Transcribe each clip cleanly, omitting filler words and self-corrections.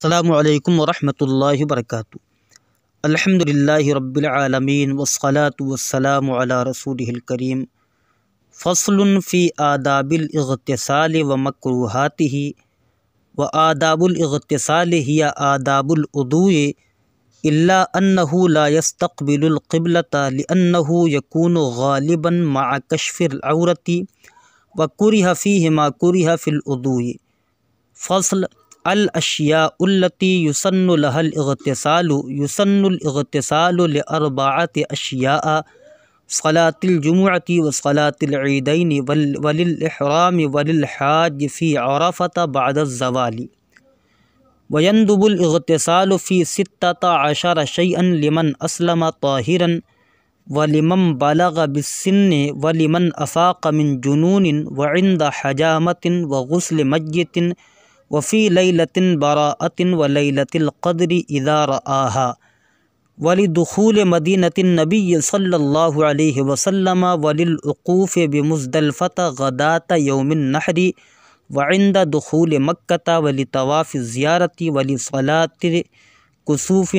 السلام علیکم ورحمۃ اللہ وبرکاتہ۔ الحمدللہ رب العالمین والصلاة والسلام علی رسولہ الکریم۔ فصل فی آداب الاغتسال ومکروہاتہ وآداب الاغتسال ہی آداب الوضوء الا انہ لا یستقبل القبلۃ لانہ یکون غالبا مع کشف العورۃ وکرہ فیہ ما کرہ فی الوضوء۔ فصل الاشیاء التی یسن لها الاغتسال لاربعۃ اشیاء: صلاة الجمعۃ وصلاة العیدین وللاحرام وللحاج فی عرفۃ بعد الزوال۔ ویندب الاغتسال فی 16 شیئا لمن اسلم طاہرا ولمن بلغ بالسن ولمن افاق من جنون وعند حجامۃ وغسل میت وفی لیلۃ براءۃ ولیلۃ القدر اذا رآها ولدخول مدینۃ النبی صلی اللہ علیہ وسلم وللوقوف بمزدلفۃ غداۃ یوم النحر وعند دخول مکۃ ولطواف الزیارۃ ولصلاۃ کسوف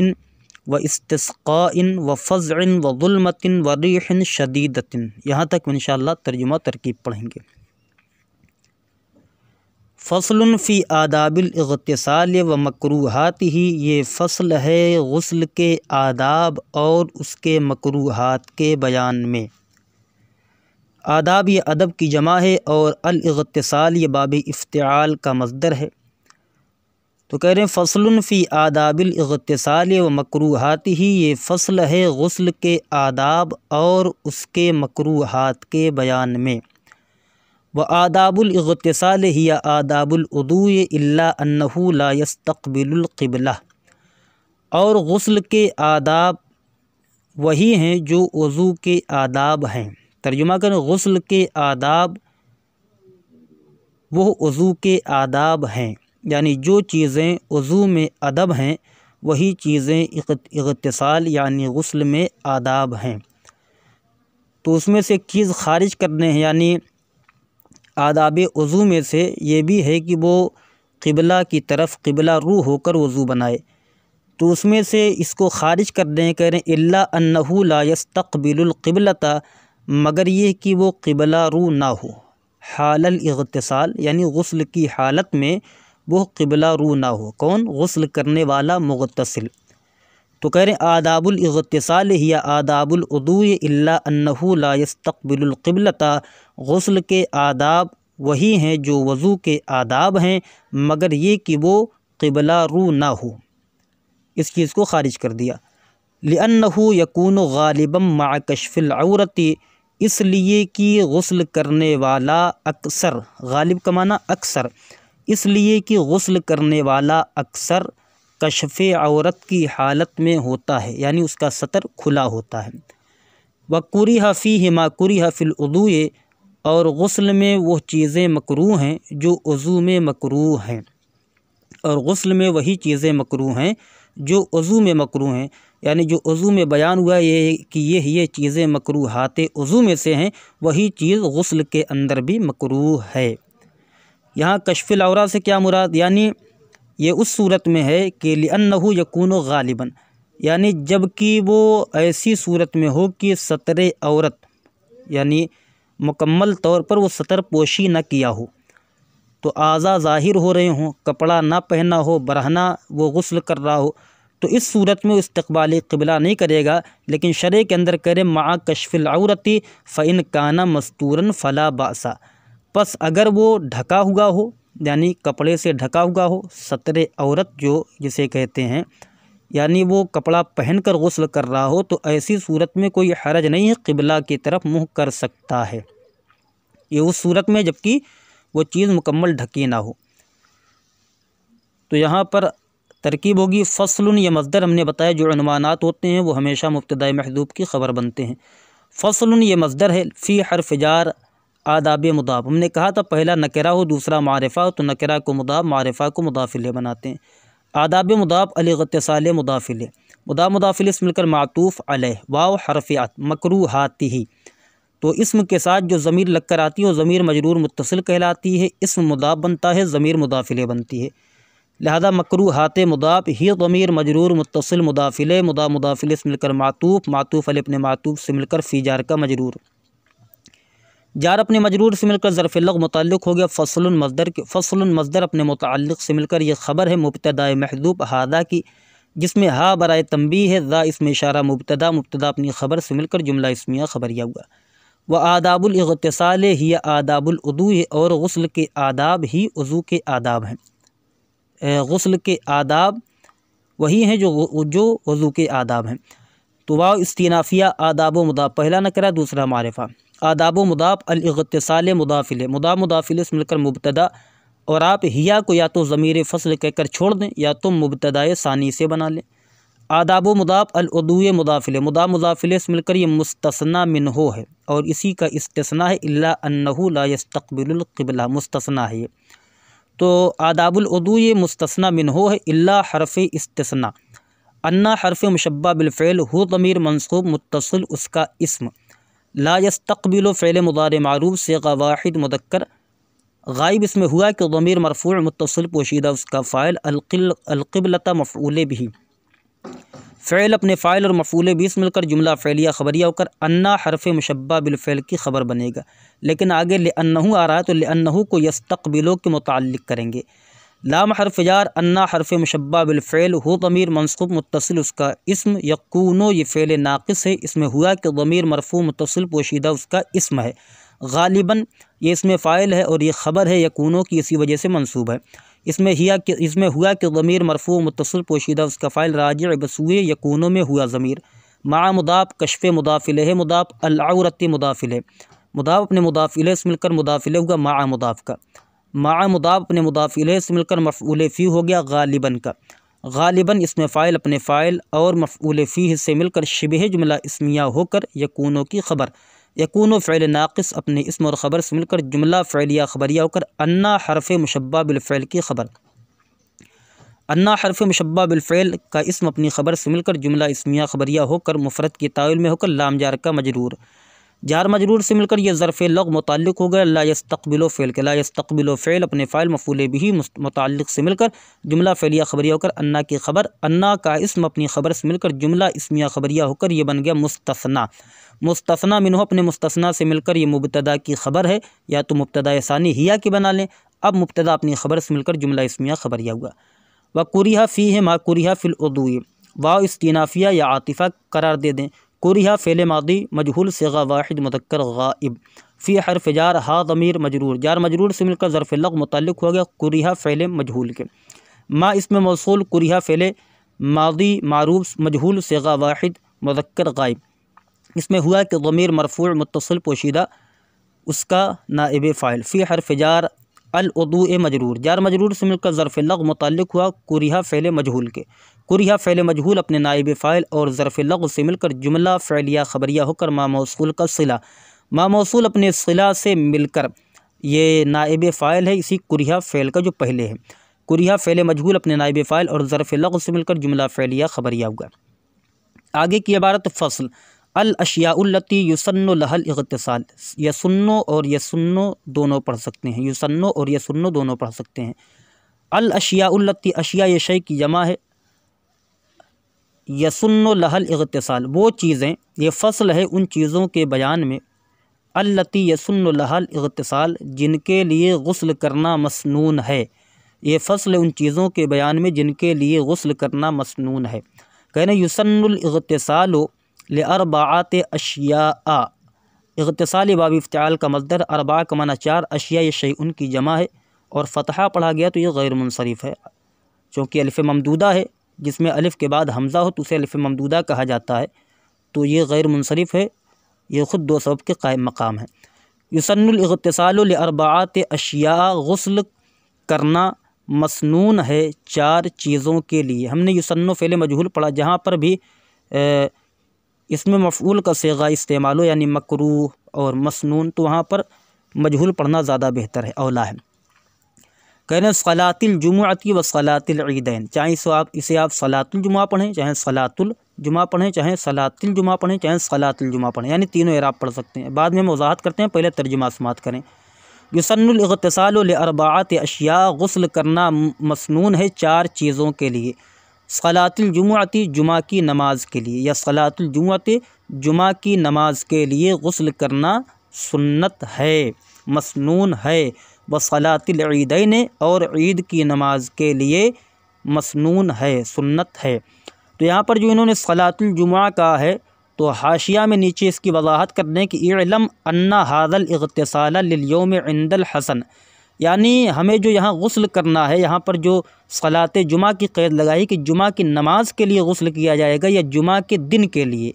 واستسقاء وفزع وظلمۃ وریح شدیدۃ۔ یہاں تک انشاءاللہ ترجمہ ترکیب پڑھیں گے۔ فصل فی آداب الاغتسال و مکروہاتہ، یہ فصل ہے غسل کے آداب اور اس کے مکروہات کے بیان میں۔ آداب یہ ادب کی جمع ہے اور الاغتسال یہ باب افتعال کا مصدر ہے۔ تو کہہ رہے ہیں فصل فی آداب الاغتسال و مکروہاتہ، یہ فصل ہے غسل کے آداب اور اس کے مکروہات کے بیان میں۔ وآداب الاغتسال ہی آداب الوضوء الا انہ لا یستقبل القبلہ، اور غسل کے آداب وہی ہیں جو وضو کے آداب ہیں۔ ترجمہ کریں، غسل کے آداب وہ وضو کے آداب ہیں، یعنی جو چیزیں وضو میں ادب ہیں وہی چیزیں اغتسال یعنی غسل میں آداب ہیں۔ تو اس میں سے ایک چیز خارج کرنے ہیں، یعنی آداب وضو میں سے یہ بھی ہے کہ وہ قبلہ کی طرف قبلہ رو ہو کر وضو بنائے۔ تو اس میں سے اس کو خارج کر دیں، کہہ رہے ہیں الا انہ لا یستقبل القبلۃ، مگر یہ کہ وہ قبلہ رو نہ ہو حال الاغتسال، یعنی غسل کی حالت میں وہ قبلہ رو نہ ہو۔ کون؟ غسل کرنے والا مغتسل۔ تو کہہ رہے ہیں آداب الاغتسال ہی آداب الوضوء الا انہ لا یستقبل القبلۃ، غسل کے آداب وہی ہیں جو وضو کے آداب ہیں مگر یہ کہ وہ قبلہ رو نہ ہو، اس چیز کو خارج کر دیا۔ لأنہ یکون غالبا مع کشف العورۃ، اس لیے کہ غسل کرنے والا اکثر، غالب کا معنی اکثر، اس لیے کہ غسل کرنے والا اکثر کشف عورت کی حالت میں ہوتا ہے، یعنی اس کا سطر کھلا ہوتا ہے۔ وَکُرِہَ فِیہ مَا کُرِہَ فِی الوضوء، اور غسل میں وہ چیزیں مکروہ ہیں جو وضو میں مکروہ ہیں، اور غسل میں وہی چیزیں مکروہ ہیں جو وضو میں مکروہ ہیں، یعنی جو وضو میں بیان ہوا یہ کہ یہ چیزیں مکروہات وضو میں سے ہیں، وہی چیز غسل کے اندر بھی مکروہ ہے۔ یہاں کشف العورہ سے کیا مراد؟ یعنی یہ اس صورت میں ہے کہ لأنہ یکون غالباً، یعنی جب کہ وہ ایسی صورت میں ہو کہ ستر عورت، یعنی مکمل طور پر وہ ستر پوشی نہ کیا ہو، تو اعضاء ظاہر ہو رہے ہوں، کپڑا نہ پہنا ہو، برہنہ وہ غسل کر رہا ہو، تو اس صورت میں استقبال قبلہ نہیں کرے گا۔ لیکن شرع کے اندر کرے مع کشف العورۃ فإن کان مستورا فلا بأس، پس اگر وہ ڈھکا ہوا ہو، یعنی کپڑے سے ڈھکا ہوا ہو، ستر عورت جو جسے کہتے ہیں، یعنی وہ کپڑا پہن کر غسل کر رہا ہو، تو ایسی صورت میں کوئی حرج نہیں ہے، قبلہ کی طرف منہ کر سکتا ہے۔ یہ اس صورت میں جبکہ وہ چیز مکمل ڈھکی نہ ہو۔ تو یہاں پر ترکیب ہوگی فصل، یہ مصدر ہم نے بتایا جو عنوانات ہوتے ہیں وہ ہمیشہ مبتدأ محذوف کی خبر بنتے ہیں۔ فصل یہ مصدر ہے، فی حرف جار آداب مضاف، ہم نے کہا تھا پہلا نکرہ ہو دوسرا معرفہ ہو تو نکرہ کو مضاف، معرفہ کو مضاف الیہ بناتے ہیں۔ آداب مضاف، الاغتسال مضاف الیہ، مضاف الیہ سے مل کر معطوف علیہ، واو حرف عطف، مکروہاتہ، تو اسم کے ساتھ جو ضمیر لگ کر آتی ہے وہ ضمیر مجرور متصل کہلاتی ہے، اسم مضاف بنتا ہے، ضمیر مضاف الیہ بنتی ہے۔ لہذا مکروہات مضاف ہی ضمیر مجرور متصل مضاف الیہ مضاف الیہ سے مل کر معطوف علیہ اپنے معطوف سے مل کر فی جار کا مجرور، جار اپنے مجرور سے مل کر ظرف لغو متعلق ہو گیا فصل مصدر کے، فصل مصدر اپنے متعلق سے مل کر یہ خبر ہے مبتدا محذوف ہذا کی، جس میں ہا برائے تنبیہ ہے، ذا اس میں اشارہ مبتدا اپنی خبر سے مل کر جملہ اسمیہ خبریہ ہوا۔ و آداب الاغتسال ہی آداب الوضو، اور غسل کے آداب ہی وضو کے آداب ہیں، غسل کے آداب وہی ہیں جو وضو کے آداب ہیں۔ تو واو استینافیہ آداب و مضاف پہلا نکرہ دوسرا معرفہ، آداب و مضاف الاغتسال مضاف الیہ مضاف الیہ سے مل کر مبتدا، اور آپ ہیا کو یا تو ضمیر فصل کہہ کر چھوڑ دیں یا تو مبتدائے ثانی سے بنا لیں۔ آداب و مضاف الوضو مضاف الیہ مضاف الیہ سے مل کر یہ مستثنی منہ ہے، اور اسی کا استثناء ہے الا انہ لا یستقبل القبلہ، مستثنیٰ ہے یہ۔ تو آداب الوضو یہ مستثنی منہ ہے الا حرف استثناء، انا حرف مشبہ بالفعل، ہو ضمیر منصوب متصل اس کا اسم، لا یستقبل فعل مضارع معروف صیغہ واحد مذکر، غائب اس میں ہوا کہ ضمیر مرفوع متصل پوشیدہ اس کا فاعل، القبلۃ مفعول بھی، فعل اپنے فاعل اور مفعول بھی اس مل کر جملہ فعلیہ خبریہ ہو کر انا حرف مشبہ بالفعل کی خبر بنے گا، لیکن آگے لأنہ آ رہا ہے تو لأنہ کو یستقبلو کے متعلق کریں گے۔ لام حرف جار، انا حرف مشبہ بالفعل، ہو ضمیر منصوب متصل اس کا اسم، یکونو یہ فعل ناقص ہے، اس میں ہوا کہ ضمیر مرفوع متصل پوشیدہ اس کا اسم ہے، غالباً یہ اس میں فاعل ہے اور یہ خبر ہے یکونو کی، اسی وجہ سے منصوب ہے۔ اس میں ہوا کہ ضمیر مرفوع متصل پوشیدہ اس کا فاعل راجع بسوئے یکونو میں ہوا ضمیر، مع مضاف کشف مضاف الیہ مضاف، العورت مضاف الیہ مضاف اپنے مضاف الیہ سے مل کر مضاف الیہ ہوگا مع مضاف کا، مع مضاف اپنے مضاف الیہ سے مل کر مفعول فی ہو گیا غالباً کا، غالباً اس میں فاعل اپنے فاعل اور مفعول فیہ سے مل کر شبہ جملہ اسمیہ ہو کر یکونو کی خبر، یکونو فعل ناقص اپنے اسم اور خبر سے مل کر جملہ فعلیہ خبریہ ہو کر انا حرف مشبہ بالفعل کی خبر، انا حرف مشبہ بالفعل کا اسم اپنی خبر سے مل کر جملہ اسمیہ خبریہ ہو کر مفرد کی تعویل میں ہو کر لام جار کا مجرور، جار مجرور سے مل کر یہ ظرف لغو متعلق ہو گیا لا یستقبلو فعل کے، لا یستقبلو فعل اپنے فاعل مفعول بھی متعلق سے مل کر جملہ فعلیہ خبریہ ہو کر انا کی خبر، انا کا اسم اپنی خبر سے مل کر جملہ اسمیہ خبریہ ہو کر یہ بن گیا مستثنی، مستثنی منہ اپنے مستثنی سے مل کر یہ مبتدا کی خبر ہے، یا تو مبتدا ثانی ہیا کی بنا لیں، اب مبتدا اپنی خبر سے مل کر جملہ اسمیہ خبریہ ہوا۔ وَكُرِهَ فِيهِ مَا كُرِهَ فِي الْوُضُوءِ، واو استینافیہ یا عاطفہ قرار دے دیں، کُرِهَ فعل ماضی مجہول صیغہ واحد مذکر غائب، فی حرف جار، ہا ضمیر مجرور، جار مجرور سے مل کر ظرف لغو متعلق ہو گیا کُرِهَ فعل مجہول کے، ما اسم موصول، کُرِهَ فعل ماضی معروف مجہول صیغہ واحد مذکر غائب، اس میں ہوا کہ ضمیر مرفوع متصل پوشیدہ اس کا نائب فاعل، فی حرف جار، الوضوء مجرور، جار مجرور سے مل کر ظرف لغو متعلق ہوا کُرِهَ فعل مجہول کے، کُرِهَ فعل مجہول اپنے نائب فاعل اور ظرف لغو سے مل کر جملہ فعلیہ خبریہ ہو کر ما موصول کا صلہ، ما موصول اپنے صلہ سے مل کر یہ نائب فاعل ہے اسی کُرِهَ فعل کا جو پہلے ہے، کُرِهَ فعل مجہول اپنے نائب فاعل اور ظرف لغو سے مل کر جملہ فعلیہ خبریہ ہوگا۔ آگے کی عبارت فصل، الاشیاء التی یسن لها الاغتسال، یسنو اور یسنو دونوں پڑھ سکتے ہیں، یسنو اور یسنو دونوں پڑھ سکتے ہیں۔ الاشیاء التی، اشیاء یہ شے کی جمع ہے، یسن لها الاغتسال وہ چیزیں، یہ فصل ہے ان چیزوں کے بیان میں، التی یسن لها الاغتسال جن کے لیے غسل کرنا مسنون ہے، یہ فصل ان چیزوں کے بیان میں جن کے لیے غسل کرنا مسنون ہے، کہنا یسن الاغتسال لاربعات اشیاء، اغتسال باب افتعال کا مصدر، اربعہ کا معنی چار، اشیاء یہ شیء ان کی جمع ہے، اور فتحہ پڑھا گیا تو یہ غیر منصرف ہے، چونکہ الف ممدودہ ہے، جس میں الف کے بعد حمزہ ہو تو اسے الف ممدودہ کہا جاتا ہے، تو یہ غیر منصرف ہے، یہ خود دو سبب کے قائم مقام ہے۔ یسن الاغتسال لاربعات اشیاء، غسل کرنا مسنون ہے چار چیزوں کے لیے، ہم نے یسن فعل مجہول پڑھا، جہاں پر بھی اس میں مفعول کا صیغہ استعمال ہو یعنی مکروہ اور مسنون، تو وہاں پر مجہول پڑھنا زیادہ بہتر ہے، اولا ہے۔ کہنے صلاۃ الجمعۃ و صلاۃ العیدین، چاہے اسے آپ صلاۃ الجمعہ پڑھیں، چاہے صلاۃ الجمعہ پڑھیں، چاہے صلاۃ الجمعہ پڑھیں، چاہے صلاۃ الجمعہ پڑھیں، یعنی تینوں اعراب پڑھ سکتے ہیں، بعد میں وضاحت کرتے ہیں، پہلے ترجمہ سماعت کریں۔ یسن الاغتسال لاربعۃ اشیاء، غسل کرنا مسنون ہے 4 چیزوں کے لیے، صلاۃ الجمعۃ، جمعہ کی نماز کے لیے، یا صلاۃ الجمعۃ، جمعہ کی نماز کے لیے غسل کرنا سنت ہے، مسنون ہے، وصلاۃ العیدین، اور عید کی نماز کے لیے مسنون ہے، سنت ہے۔ تو یہاں پر جو انہوں نے صلاۃ الجمعہ کہا ہے تو حاشیہ میں نیچے اس کی وضاحت کرنے کہ اعلم ان ھذا الاغتسال للیوم عند الحسن، یعنی ہمیں جو یہاں غسل کرنا ہے، یہاں پر جو صلاۃ جمعہ کی قید لگائی کہ جمعہ کی نماز کے لیے غسل کیا جائے گا یا جمعہ کے دن کے لیے،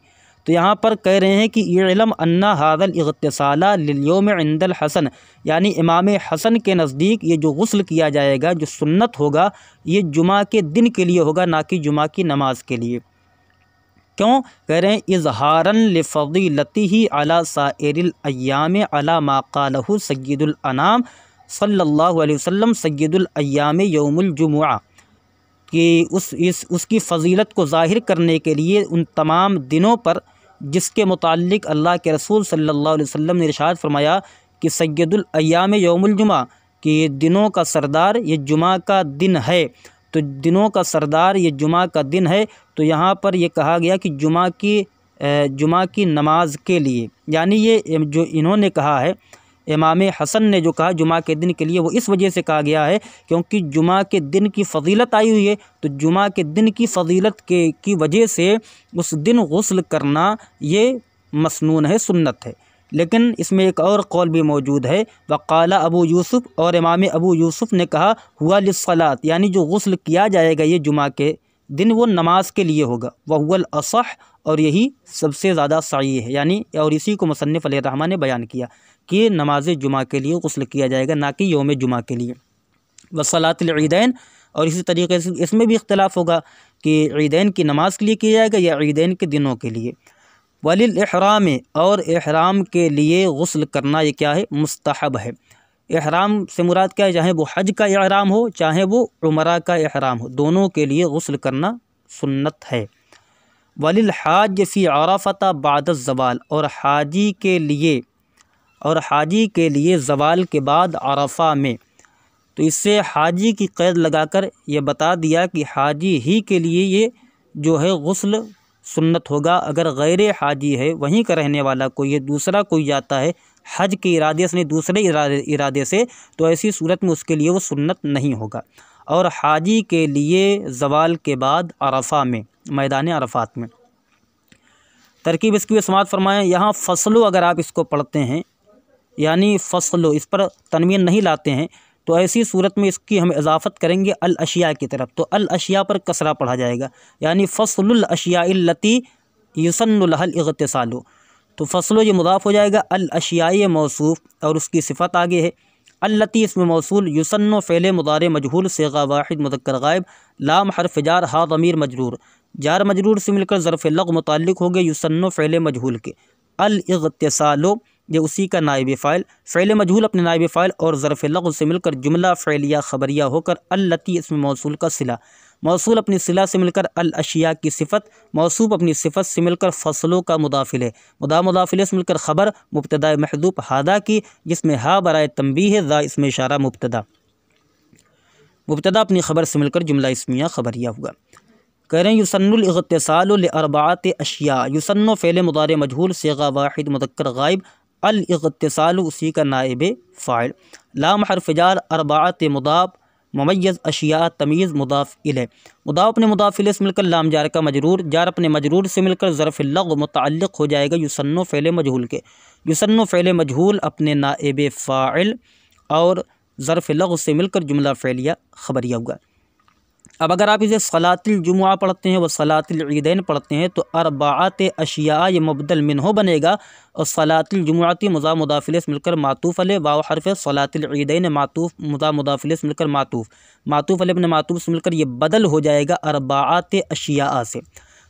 تو یہاں پر کہہ رہے ہیں کہ اعلم ان ھذا الاغتسال للیوم عند الحسن، یعنی امام حسن کے نزدیک یہ جو غسل کیا جائے گا، جو سنت ہوگا، یہ جمعہ کے دن کے لیے ہوگا، نہ کہ جمعہ کی نماز کے لیے۔ کیوں؟ کہہ رہے ہیں اظہاراً لفضیلتہ علی سائر الایام علی ما قالہ سید الانام صلی اللہ علیہ وسلم سید الایام یوم الجمعہ، کہ اس کی فضیلت کو ظاہر کرنے کے لیے ان تمام دنوں پر جس کے متعلق اللہ کے رسول صلی اللہ علیہ وسلم نے ارشاد فرمایا کہ سید الایام یوم الجمعہ، کہ یہ دنوں کا سردار یہ جمعہ کا دن ہے، تو دنوں کا سردار یہ جمعہ کا دن ہے، تو یہاں پر یہ کہا گیا کہ جمعہ کی نماز کے لیے، یعنی یہ جو انہوں نے کہا ہے، امام حسن نے جو کہا جمعہ کے دن کے لیے، وہ اس وجہ سے کہا گیا ہے کیونکہ جمعہ کے دن کی فضیلت آئی ہوئی ہے، تو جمعہ کے دن کی فضیلت کی وجہ سے اس دن غسل کرنا یہ مسنون ہے، سنت ہے۔ لیکن اس میں ایک اور قول بھی موجود ہے، وقال ابو یوسف، اور امام ابو یوسف نے کہا ہوا للصلاۃ، یعنی جو غسل کیا جائے گا یہ جمعہ کے دن وہ نماز کے لیے ہوگا، وہو الاصح، اور یہی سب سے زیادہ صحیح ہے، یعنی اور اسی کو مصنف علیہ الرحمہ نے بیان کیا کہ نماز جمعہ کے لیے غسل کیا جائے گا، نہ کہ یوم جمعہ کے لیے۔ وصلاۃ العیدین، اور اسی طریقے سے اس میں بھی اختلاف ہوگا کہ عیدین کی نماز کے لیے کیا جائے گا یا عیدین کے دنوں کے لیے۔ وللاحرام، اور احرام کے لیے غسل کرنا یہ کیا ہے؟ مستحب ہے۔ احرام سے مراد کیا ہے؟ چاہے وہ حج کا احرام ہو چاہے وہ عمرہ کا احرام ہو، دونوں کے لیے غسل کرنا سنت ہے۔ وللحاج فی عرفۃ بعد الزوال، اور حاجی کے لیے زوال کے بعد عرفہ میں، تو اس سے حاجی کی قید لگا کر یہ بتا دیا کہ حاجی ہی کے لیے یہ جو ہے غسل سنت ہوگا، اگر غیر حاجی ہے وہیں کا رہنے والا کوئی ہے، دوسرا کوئی جاتا ہے حج کے ارادے سے نہیں دوسرے ارادے سے، تو ایسی صورت میں اس کے لیے وہ سنت نہیں ہوگا۔ اور حاجی کے لیے زوال کے بعد عرفہ میں، میدان عرفات میں۔ ترکیب اس کی بھی سماعت فرمائیں، یہاں فصلو اگر آپ اس کو پڑھتے ہیں، یعنی فصلو اس پر تنوین نہیں لاتے ہیں، تو ایسی صورت میں اس کی ہم اضافت کریں گے الاشیاء کی طرف، تو الاشیاء پر کسرہ پڑھا جائے گا، یعنی فصل الاشیاء التی یسن لها الاغتسال، تو فصل یہ مضاف ہو جائے گا، الاشیاء یہ موصوف اور اس کی صفت آگے ہے، التی اسم موصول، یسن فعل مضارع مجہول صیغہ واحد مذکر غائب، لام حرف جار، ہا ضمیر مجرور، جار مجرور سے مل کر ظرف لغو متعلق ہو گئے یسن فعل مجہول کے، الاغتسال یہ اسی کا نائب فاعل، فعل مجہول اپنے نائب فاعل اور ظرف لغو سے مل کر جملہ فعلیہ خبریہ ہو کر التی اسم موصول کا صلہ، موصول اپنی صلہ سے مل کر الاشیاء کی صفت، موصوف اپنی صفت سے مل کر فصلوں کا مضاف الیہ، مضاف الیہ سے مل کر خبر مبتدا محذوف ہذا کی، جس میں ہا برائے تنبیہ ہے، ذا اسم اشارہ مبتدا اپنی خبر سے مل کر جملہ اسمیہ خبریہ ہوا۔ کہہ رہے ہیں یسن الاغتسال لاربعۃ اشیاء، یسن فعل مضارع مجہول صیغہ واحد مذکر غائب، الاغتسال اسی کا نائب فاعل، لام حرف جار، اربعۃ مضاف، ممیز اشیاء تمیز مضاف الیہ، مضاف اپنے مضاف الیہ سے مل کر لام جار کا مجرور، جار اپنے مجرور سے مل کر ظرف لغو متعلق ہو جائے گا یسن فعل مجہول کے، یسن فعل مجہول اپنے نائب فاعل اور ظرف لغو سے مل کر جملہ فعلیہ خبریہ ہوگا۔ اب اگر آپ اسے صلاۃ الجمعہ پڑھتے ہیں و صلاۃ العیدین پڑھتے ہیں تو اربعۃ اشیاء یہ مبدل منہ بنے گا، اور صلاۃ الجمعہ مضاف الیہ سے مل کر معطوف علیہ، واو حرف، صلاۃ العیدین معطوف مضاف الیہ سے مل کر معطوف علیہ اپنے معطوف سے مل کر یہ بدل ہو جائے گا اربعۃ اشیاء سے۔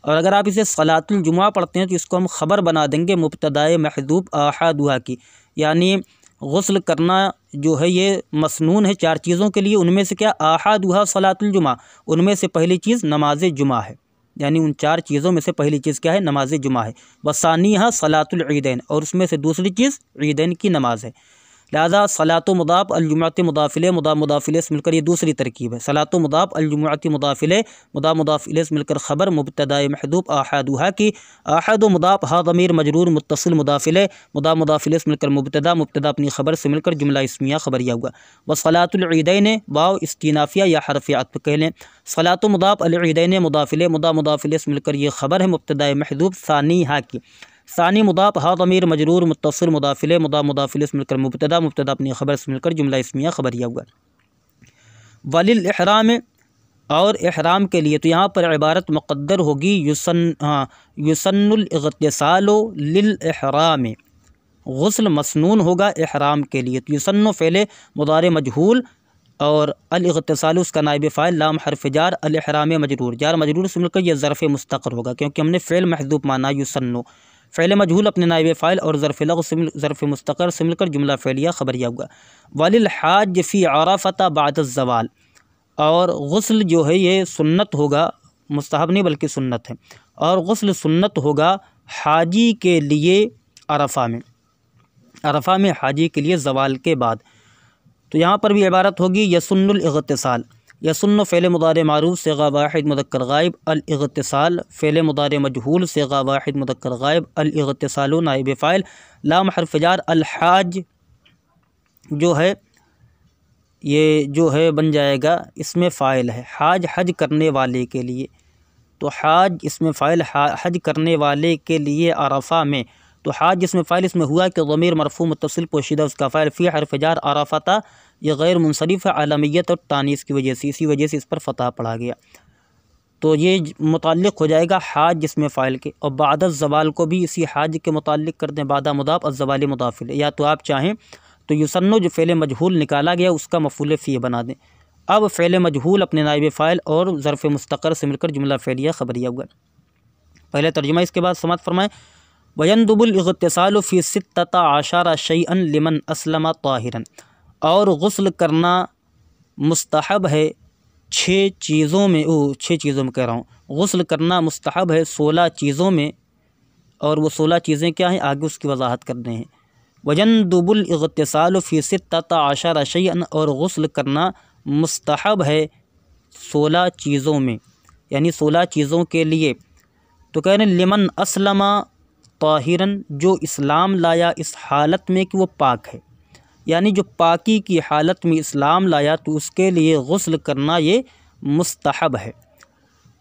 اور اگر آپ اسے صلاۃ الجمعہ پڑھتے ہیں تو اس کو ہم خبر بنا دیں گے مبتدائے محذوف احدھا کی، یعنی غسل کرنا جو ہے یہ مسنون ہے 4 چیزوں کے لیے، ان میں سے کیا؟ احدھا صلاۃ الجمعہ، ان میں سے پہلی چیز نماز جمعہ ہے، یعنی ان 4 چیزوں میں سے پہلی چیز کیا ہے؟ نماز جمعہ ہے، وثانیھا صلاۃ العیدین، اور اس میں سے دوسری چیز عیدین کی نماز ہے۔ لہذا صلاۃ و مضاف الجمعۃ مضاف الیہ مضاف الیہ سے مل کر یہ دوسری ترکیب ہے۔ صلاۃ و مضاف الجمعۃ مضاف الیہ مضاف الیہ سے مل کر خبر مبتدا محذوف آحادھا کی، آحد و مضاف ہا ضمیر مجرور متصل مضاف الیہ سے مل کر مبتدا اپنی خبر سے مل کر جملہ اسمیہ خبریہ ہوا۔ وصلاۃ العیدین واو استینافیہ یا حرف عطف کہہ لیں۔ صلاۃ و مضاف العیدین مضاف الیہ سے مل کر یہ خبر ہے مبتدا محذوف ثانی ہا کی، ثانی مضاف ہا ضمیر مجرور متصل مضاف الیہ سے مل کر مبتدا اپنی خبر سے مل کر جملہ اسمیہ خبریہ ہوا۔ وللاحرام اور احرام کے لیے، تو یہاں پر عبارت مقدر ہوگی یسن الاغتسال للاحرام، غسل مسنون ہوگا احرام کے لیے۔ تو یسن فعل مضارع مجہول اور الاغتسال اس کا نائب فاعل لام حرف جار، الاحرام مجرور، جار مجرور سے مل کر یہ ظرف مستقر ہوگا کیونکہ ہم نے فعل محذوف مانا یسن، فعل مجہول اپنے نائب فاعل اور ظرف مستقر سے مل کر جملہ فعلیہ خبریہ ہوگا۔ وللحاج فی عرفۃ بعد الزوال، اور غسل جو ہے یہ سنت ہوگا، مستحب نہیں بلکہ سنت ہے، اور غسل سنت ہوگا حاجی کے لیے عرفہ میں حاجی کے لیے زوال کے بعد۔ تو یہاں پر بھی عبارت ہوگی یسن الاغتسال، یسن فعل مضارع معروف صیغہ واحد مذکر غائب، الاغتسال فعل مضارع مجہول صیغہ واحد مذکر غائب، الاغتسال نائب فاعل لام حرف جار، الحاج جو ہے یہ جو ہے بن جائے گا اس میں فاعل ہے، حاج حج کرنے والے کے لیے، تو حاج اس میں فاعل حج کرنے والے کے لیے عرفہ میں، تو حاج اس میں فاعل اس میں ہوا کہ ضمیر مرفوع متصل پوشیدہ اس کا فاعل فی حرف جار عرفۃ، یہ غیر منصرف ہے علمیت اور تانیث کی وجہ سے، اسی وجہ سے اس پر فتح پڑا گیا، تو یہ متعلق ہو جائے گا حاج جس میں فاعل کے، اور بعد الزوال کو بھی اسی حاج کے متعلق کر دیں، بعد مضاف الزوال مضاف الیہ، یا تو آپ چاہیں تو یسنو جو فعل مجہول نکالا گیا اس کا مفعول فیہ بنا دیں۔ اب فعل مجہول اپنے نائب فاعل اور ظرف مستقر سے مل کر جملہ فعلیہ خبریہ ہوا۔ پہلے ترجمہ اس کے بعد سماعت فرمائیں۔ وَيَنْدُبُ الْاغْتِسَالُ فِي 16 شَيْئًا لِمَنْ أَسْلَمَ طَاهِرًا، اور غسل کرنا مستحب ہے 6 چیزوں میں کہہ رہا ہوں، غسل کرنا مستحب ہے 16 چیزوں میں، اور وہ 16 چیزیں کیا ہیں آگے اس کی وضاحت کرنے ہیں۔ وَيَنْدُبُ الْاغْتِسَالُ فِي 16 شَيْئًا، اور غسل کرنا مستحب ہے 16 چیزوں میں، یعنی 16 چیزوں کے لیے، تو کہہ رہے ہیں لمن اسلم طاہراً، جو اسلام لایا اس حالت میں کہ وہ پاک ہے، یعنی جو پاکی کی حالت میں اسلام لایا تو اس کے لیے غسل کرنا یہ مستحب ہے۔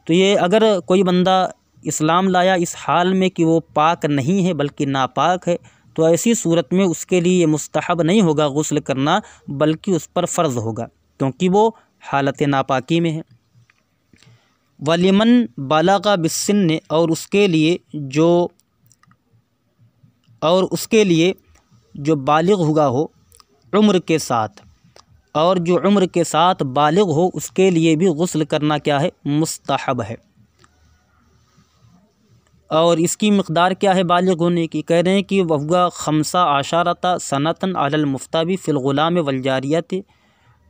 تو یہ اگر کوئی بندہ اسلام لایا اس حال میں کہ وہ پاک نہیں ہے بلکہ ناپاک ہے، تو ایسی صورت میں اس کے لیے یہ مستحب نہیں ہوگا غسل کرنا، بلکہ اس پر فرض ہوگا کیونکہ وہ حالت ناپاکی میں ہے۔ وَلِمَنْ بَلَغَ بِالسِّنِّ، اور اس کے لیے جو بالغ ہوا ہو عمر کے ساتھ، اور جو عمر کے ساتھ بالغ ہو اس کے لیے بھی غسل کرنا کیا ہے مستحب ہے۔ اور اس کی مقدار کیا ہے بالغ ہونے کی، کہہ رہے ہیں کہ وَهُوَ 15 سَنَةً عَلَى الْمُفْتَى فِي الْغُلَامِ وَالْجَارِيَةِ،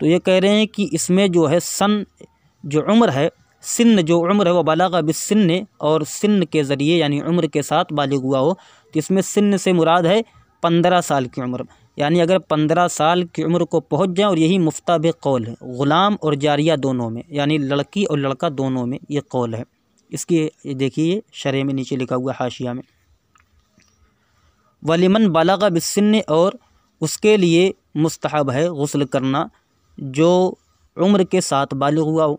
تو یہ کہہ رہے ہیں کہ اس میں جو ہے سن جو عمر ہے، سن جو عمر ہے وہ بلغ بالسن، اور سن کے ذریعے یعنی عمر کے ساتھ بالغ ہوا ہو، تو اس میں سن سے مراد ہے 15 سال کی عمر، یعنی اگر 15 سال کی عمر کو پہنچ جائیں، اور یہی مفتہ قول ہے غلام اور جاریہ دونوں میں، یعنی لڑکی اور لڑکا دونوں میں یہ قول ہے۔ اس کی دیکھیے شرح میں نیچے لکھا ہوا حاشیہ میں، وَلِمَنْ بَلَغَ بِالسِّنِّ، اور اس کے لیے مستحب ہے غسل کرنا جو عمر کے ساتھ بالغ ہوا ہو۔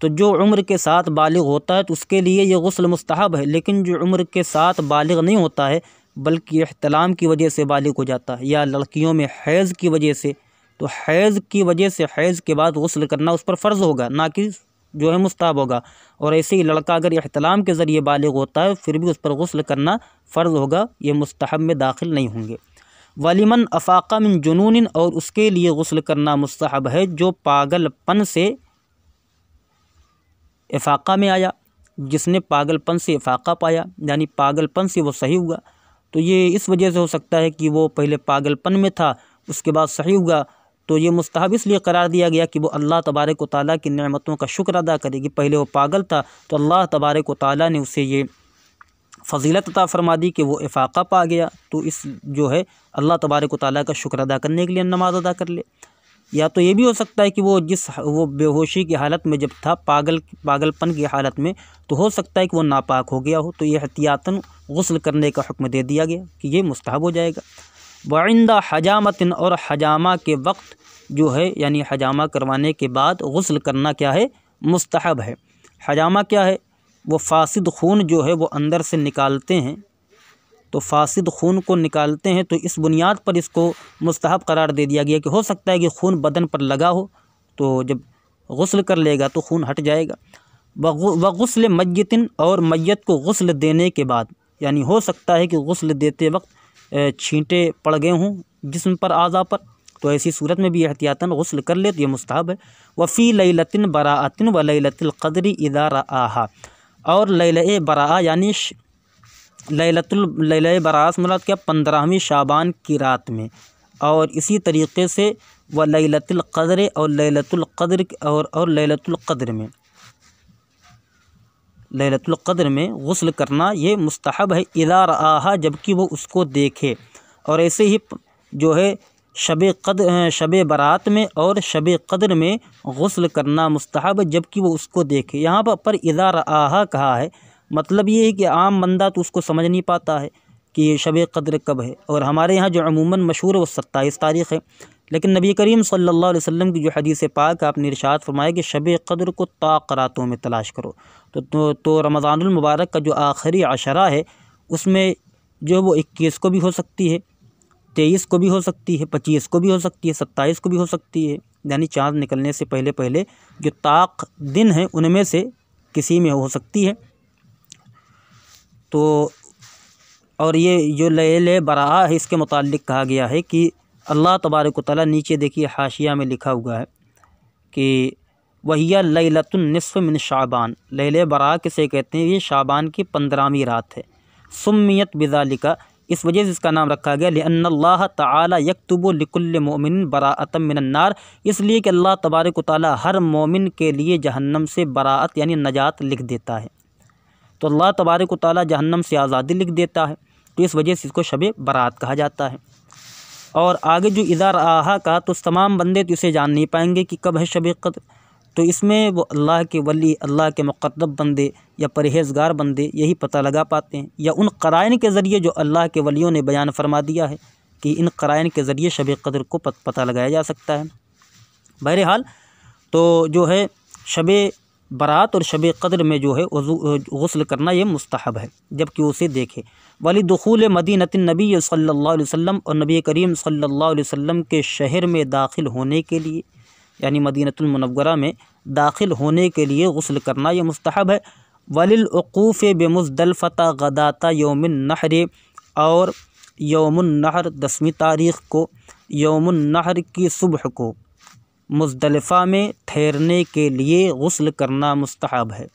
تو جو عمر کے ساتھ بالغ ہوتا ہے تو اس کے لیے یہ غسل مستحب ہے، لیکن جو عمر کے ساتھ بالغ نہیں ہوتا ہے بلکہ احتلام کی وجہ سے بالغ ہو جاتا ہے، یا لڑکیوں میں حیض کی وجہ سے، تو حیض کی وجہ سے حیض کے بعد غسل کرنا اس پر فرض ہوگا، نہ کہ جو ہے مستحب ہوگا۔ اور ایسے ہی لڑکا اگر احتلام کے ذریعے بالغ ہوتا ہے پھر بھی اس پر غسل کرنا فرض ہوگا، یہ مستحب میں داخل نہیں ہوں گے۔ وَلِمَنْ أَفَاقَ مِنْ جُنُونٍ، اور اس کے لیے غسل کرنا مستحب ہے جو پاگل پن سے افاقہ میں آیا، جس نے پاگل پن سے افاقہ پایا، یعنی پاگل پن سے وہ صحیح ہوا، تو یہ اس وجہ سے ہو سکتا ہے کہ وہ پہلے پاگل پن میں تھا اس کے بعد صحیح ہوا، تو یہ مستحب اس لیے قرار دیا گیا کہ وہ اللہ تبارک و تعالیٰ کی نعمتوں کا شکر ادا کرے گی۔ پہلے وہ پاگل تھا تو اللہ تبارک و تعالیٰ نے اسے یہ فضیلت عطا فرما دی کہ وہ افاقہ پا گیا، تو اس جو ہے اللہ تبارک و تعالیٰ کا شکر ادا کرنے کے لیے نماز ادا کر لے۔ یا تو یہ بھی ہو سکتا ہے کہ وہ بے ہوشی کی حالت میں جب تھا، پاگل پن کی حالت میں، تو ہو سکتا ہے کہ وہ ناپاک ہو گیا ہو، تو یہ احتیاطاً غسل کرنے کا حکم دے دیا گیا کہ یہ مستحب ہو جائے گا۔ وعند حجامۃ، اور حجامہ کے وقت جو ہے یعنی حجامہ کروانے کے بعد غسل کرنا کیا ہے؟ مستحب ہے۔ حجامہ کیا ہے؟ وہ فاسد خون جو ہے وہ اندر سے نکالتے ہیں، تو فاسد خون کو نکالتے ہیں، تو اس بنیاد پر اس کو مستحب قرار دے دیا گیا کہ ہو سکتا ہے کہ خون بدن پر لگا ہو، تو جب غسل کر لے گا تو خون ہٹ جائے گا۔ وغسل میت، اور میت کو غسل دینے کے بعد، یعنی ہو سکتا ہے کہ غسل دیتے وقت چھینٹے پڑ گئے ہوں جسم پر، اعضاء پر، تو ایسی صورت میں بھی احتیاطاً غسل کر لے تو یہ مستحب ہے۔ وفی لیلۃ براءۃ ولیلۃ القدر اذا رآہا، اور لیلہ براءہ یعنی لیلہ براءہ سے مراد کیا؟ 15ویں شعبان کی رات میں، اور اسی طریقے سے ولیلۃ القدر، اور لیلۃ القدر اور لیلۃ القدر میں، لیلۃ القدر میں غسل کرنا یہ مستحب ہے۔ اذا رآہا، جب کہ وہ اس کو دیکھے، اور ایسے ہی جو ہے شب برات میں اور شب قدر میں غسل کرنا مستحب جب کہ وہ اس کو دیکھے۔ یہاں پر اذا رآہا کہا ہے، مطلب یہ ہے کہ عام بندہ تو اس کو سمجھ نہیں پاتا ہے کہ یہ شب قدر کب ہے، اور ہمارے یہاں جو عموماً مشہور ہے وہ 27 تاریخ ہے، لیکن نبی کریم صلی اللہ علیہ وسلم کی جو حدیث پاک آپ نے ارشاد فرمایا کہ شب قدر کو طاق راتوں میں تلاش کرو، تو رمضان المبارک کا جو آخری عشرہ ہے اس میں جو ہے وہ 21 کو بھی ہو سکتی ہے، 23 کو بھی ہو سکتی ہے، 25 کو بھی ہو سکتی ہے، 27 کو بھی ہو سکتی ہے، یعنی چاند نکلنے سے پہلے جو طاق دن ہیں ان میں سے کسی میں ہو سکتی ہے۔ تو اور یہ جو لیلہ براءہ ہے اس کے متعلق کہا گیا ہے کہ اللہ تبارک و تعالیٰ، نیچے دیکھیے حاشیہ میں لکھا ہوا ہے کہ وَهِيَ لَيْلَةُ النِّصْفِ مِنْ شعبان، لیلہ براءہ کسے کہتے ہیں؟ یہ شعبان کی 15ویں رات ہے۔ سمیت بذالک، اس وجہ سے اس کا نام رکھا گیا لأن اللہ تعالیٰ یکتب لکل مؤمن براءۃ من النار، اس لیے کہ اللہ تبارک و تعالیٰ ہر مومن کے لیے جہنم سے براءت یعنی نجات لکھ دیتا ہے، تو اللہ تبارک و تعالیٰ جہنم سے آزادی لکھ دیتا ہے، تو اس وجہ سے اس کو شب برات کہا جاتا ہے۔ اور آگے جو اذا رآہا کہا تو تمام بندے تو اسے جان نہیں پائیں گے کہ کب ہے شب قدر، تو اس میں وہ اللہ کے ولی، اللہ کے مقرب بندے یا پرہیزگار بندے یہی پتہ لگا پاتے ہیں، یا ان قرائن کے ذریعے جو اللہ کے ولیوں نے بیان فرما دیا ہے کہ ان قرائن کے ذریعے شب قدر کو پتہ لگایا جا سکتا ہے۔ بہرحال تو جو ہے شب برات اور شب قدر میں جو ہے غسل کرنا یہ مستحب ہے جب کہ اسے دیکھے۔ وَلِدُخُولِ مدینۃ النبی صلی اللہ علیہ وسلم، اور نبی کریم صلی اللہ علیہ وسلم کے شہر میں داخل ہونے کے لیے، یعنی مدینۃ المنورہ میں داخل ہونے کے لیے غسل کرنا یہ مستحب ہے۔ وَلِلْعُقُوفِ بِمُزْدَلِفَةَ غَدَاةَ یوم النحر، اور یوم النحر 10ویں تاریخ کو، یوم النحر کی صبح کو مزدلفہ میں ٹھہرنے کے لیے غسل کرنا مستحب ہے۔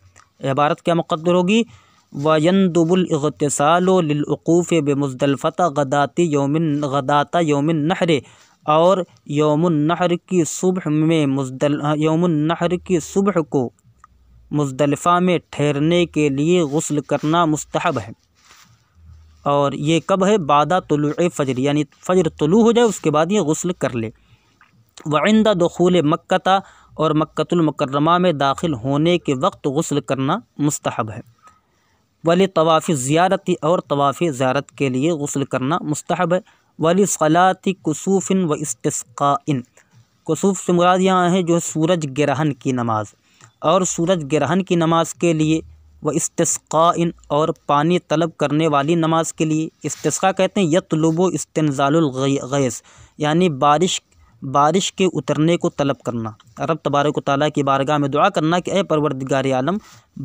عبارت کیا مقدر ہوگی؟ وَيَنْدُبُ الْاغْتِسَالُ لِلْعُقُوفِ بِمُزْدَلِفَةَ غَدَاةَ یوم النحر، اور یوم النحر کی صبح میں یوم النحر کی صبح کو مزدلفہ میں ٹھہرنے کے لیے غسل کرنا مستحب ہے۔ اور یہ کب ہے؟ بعد طلوع فجر، یعنی فجر طلوع ہو جائے اس کے بعد یہ غسل کر لے۔ وعند دخول مکہ، اور مکۃ المکرمہ میں داخل ہونے کے وقت غسل کرنا مستحب ہے۔ ولطواف زیارت، اور طواف زیارت کے لیے غسل کرنا مستحب ہے۔ ولصلاۃ کسوف و استسقاء، کسوف سے مراد یہاں ہے جو سورج گرہن کی نماز، اور سورج گرہن کی نماز کے لیے و استسقاء، اور پانی طلب کرنے والی نماز کے لیے۔ استسقاء کہتے ہیں یطلب استنزال الغیث، یعنی بارش کے اترنے کو طلب کرنا، رب تبارک و تعالیٰ کی بارگاہ میں دعا کرنا کہ اے پروردگار عالم